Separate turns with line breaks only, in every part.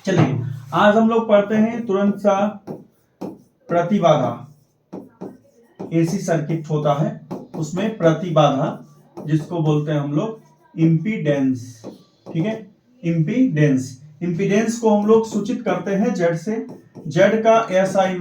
चलिए आज हम लोग पढ़ते हैं तुरंत सा प्रतिबाधा। एसी सर्किट होता है उसमें प्रतिबाधा जिसको बोलते हैं हम लोग इम्पीडेंस। ठीक है, इम्पीडेंस। इम्पीडेंस को हम लोग सूचित करते हैं जेड से। जेड का एसआई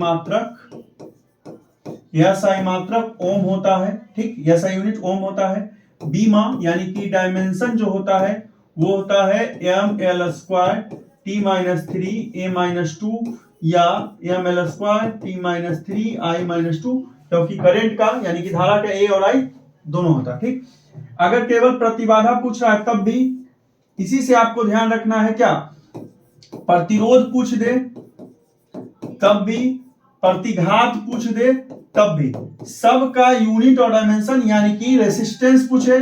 मात्रक ओम होता है। ठीक, एसआई यूनिट ओम होता है। बीमा यानी कि डायमेंशन जो होता है वो होता है M L square T minus three A minus two या M L square T minus three I minus two, क्योंकि करंट का यानी कि धारा का ए और आई दोनों होता है। ठीक, अगर केवल प्रतिबाधा पूछ रहा है तब भी इसी से आपको ध्यान रखना है, क्या प्रतिरोध पूछ दे तब भी, प्रतिघात पूछ दे तब भी, सबका यूनिट और डायमेंशन यानी कि रेसिस्टेंस पूछे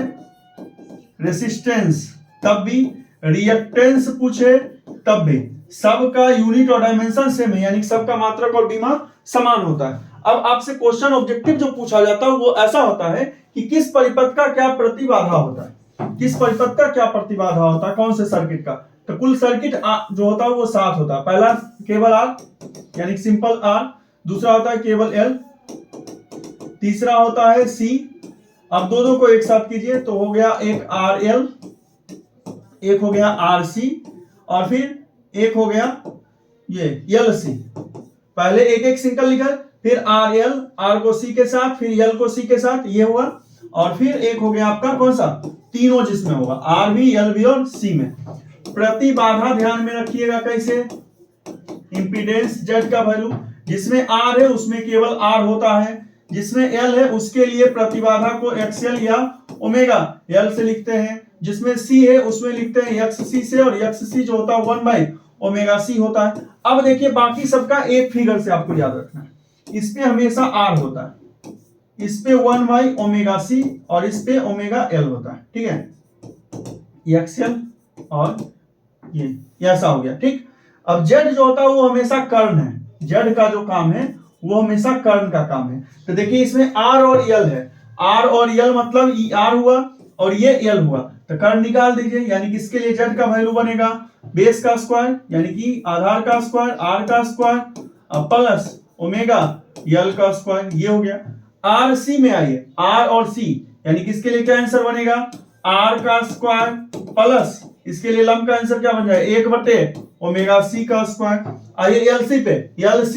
रेसिस्टेंस तब भी, रिएक्टेंस पूछे तब भी, सबका यूनिट और डायमेंशन सेम है यानी सबका मात्रक और बीमा समान होता है। अब आपसे क्वेश्चन ऑब्जेक्टिव जो पूछा जाता है वो ऐसा होता है कि किस परिपथ का क्या प्रतिबाधा होता है, किस परिपथ का क्या प्रतिबाधा होता है, कौन से सर्किट का। तो कुल सर्किट जो होता है वो 7 होता है। पहला केवल आर यानी सिंपल आर, दूसरा होता है केवल एल, तीसरा होता है सी। अब दो को एक साथ कीजिए तो हो गया एक आर एल, एक हो गया आर सी और फिर एक हो गया ये एल सी। पहले एक एक सिंगल लिखा, फिर आर एल, आर को सी के साथ, फिर एल को सी के साथ, ये हुआ। और फिर एक हो गया आपका कौन सा, तीनों जिसमें होगा आर भी एल भी और सी में। प्रतिबाधा ध्यान में रखिएगा कैसे, इंपीडेंस जेड का वैल्यू जिसमें आर है उसमें केवल आर होता है, जिसमें एल है उसके लिए प्रतिबाधा को एक्सएल या ओमेगा एल से लिखते हैं, जिसमें सी है उसमें लिखते हैं एक्स सी से, और एक्स सी जो होता है 1/ओमेगा-सी होता है। अब देखिए बाकी सबका एक फिगर से आपको याद रखना है, इस पे हमेशा आर होता है, इस पे 1/ओमेगा-सी और इस पे ओमेगा एल होता है। ठीक है, एक्सएल और ये ऐसा हो गया। ठीक, अब जेड जो होता है वो हमेशा कर्ण है, जेड का जो काम है वो हमेशा कर्ण का काम है। तो देखिए इसमें आर और एल है, आर और एल मतलब ये आर हुआ और ये एल हुआ, तो कर्ण निकाल दीजिए यानी कि इसके लिए जेड का वैल्यू बनेगा बेस का स्क्वायर यानी कि आधार का स्क्वायर आर का स्क्वायर प्लस ओमेगा एल का स्क्वायर, ये हो गया। आर सी में आइए, आर और सी यानी कि इसके लिए क्या आंसर बनेगा, आर का स्क्वायर प्लस इसके लिए लंब का आंसर क्या बन जाएगा 1/ओमेगा-सी का स्क्वायर। आइए एल सी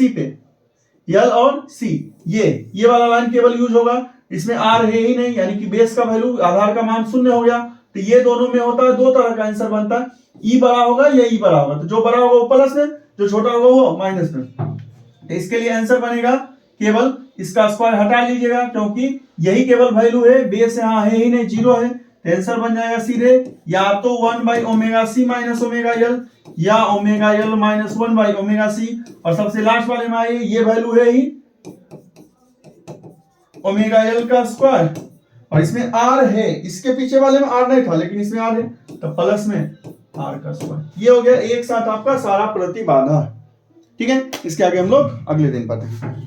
पे, एल और सी, ये वाला लाइन केवल यूज होगा, इसमें आर है ही नहीं यानी कि बेस का वैल्यू आधार का मान 0 हो गया। तो ये दोनों में होता है दो तरह का आंसर बनता है, ई बड़ा होगा या ई बड़ा होगा, तो जो बड़ा होगा वो प्लस में, जो छोटा होगा वो माइनस में। तो इसके लिए आंसर बनेगा केवल इसका स्क्वायर हटा लीजिएगा क्योंकि यही केवल वैल्यू है, बेस यहाँ है ही नहीं, 0 है। आंसर बन जाएगा सीधे या तो 1/ओमेगा-सी माइनस ओमेगा एल या ओमेगा एल माइनस 1/ओमेगा-सी, और सबसे लास्ट वाले में आइए ये वैल्यू है ही ओमेगा एल का स्क्वायर और इसमें आर है, इसके पीछे वाले में आर नहीं था लेकिन इसमें आर है तो प्लस में आर का स्क्वायर। ये हो गया एक साथ आपका सारा प्रतिबाधा। ठीक है, इसके आगे हम लोग अगले दिन पढ़ते हैं।